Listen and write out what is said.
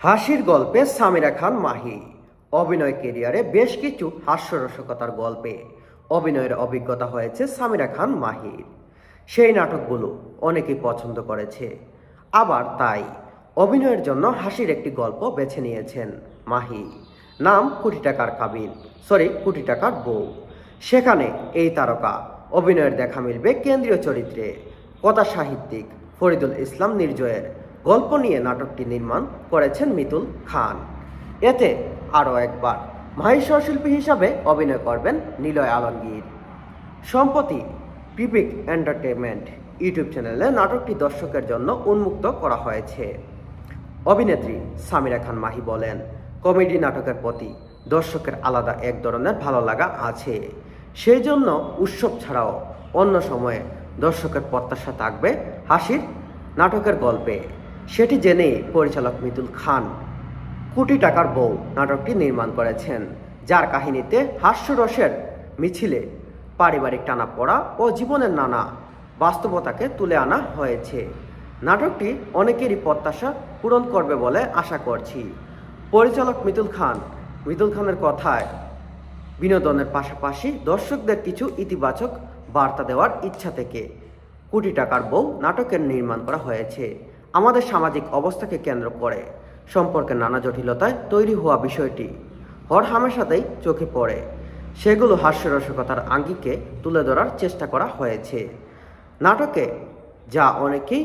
হাসির গল্পে সামিরা খান মাহি। অভিনয় কেরিয়ারে বেশ কিছু হাস্যরসিকতার গল্পে অভিনয়ের অভিজ্ঞতা হয়েছে সামিরা খান মাহির। সেই নাটকগুলো অনেকেই পছন্দ করেছে, আবার তাই অভিনয়ের জন্য হাসির একটি গল্প বেছে নিয়েছেন মাহি। নাম কোটি টাকার বউ। সেখানে এই তারকা অভিনয়ের দেখা মিলবে কেন্দ্রীয় চরিত্রে। কথা সাহিত্যিক ফরিদুল ইসলাম নির্জয়ের গল্প নিয়ে নাটকটি নির্মাণ করেছেন মিতুল খান। এতে আরও একবার মাহি সহশিল্পী হিসাবে অভিনয় করবেন নিলয় আলমগীর। সম্প্রতি পিপিক এন্টারটেইনমেন্ট ইউটিউব চ্যানেলে নাটকটি দর্শকের জন্য উন্মুক্ত করা হয়েছে। অভিনেত্রী সামিরা খান মাহি বলেন, কমেডি নাটকের প্রতি দর্শকের আলাদা এক ধরনের ভালো লাগা আছে। সেই জন্য উৎসব ছাড়াও অন্য সময়ে দর্শকের প্রত্যাশা থাকবে হাসির নাটকের গল্পে। সেটি জেনেই পরিচালক মিতুল খান কোটি টাকার বউ নাটকটি নির্মাণ করেছেন, যার কাহিনীতে হাস্যরসের মিছিলে পারিবারিক টানাপোড়া ও জীবনের নানা বাস্তবতাকে তুলে আনা হয়েছে। নাটকটি অনেকেরই প্রত্যাশা পূরণ করবে বলে আশা করছি। পরিচালক মিতুল খানের কথায়, বিনোদনের পাশাপাশি দর্শকদের কিছু ইতিবাচক বার্তা দেওয়ার ইচ্ছা থেকে কোটি টাকার বউ নাটকের নির্মাণ করা হয়েছে। আমাদের সামাজিক অবস্থাকে কেন্দ্র করে সম্পর্কের নানা জটিলতায় তৈরি হওয়া বিষয়টি হর হামেশাতেই চোখে পড়ে। সেগুলো হাস্যরসিকতার আঙ্গিকে তুলে ধরার চেষ্টা করা হয়েছে নাটকে, যা অনেকে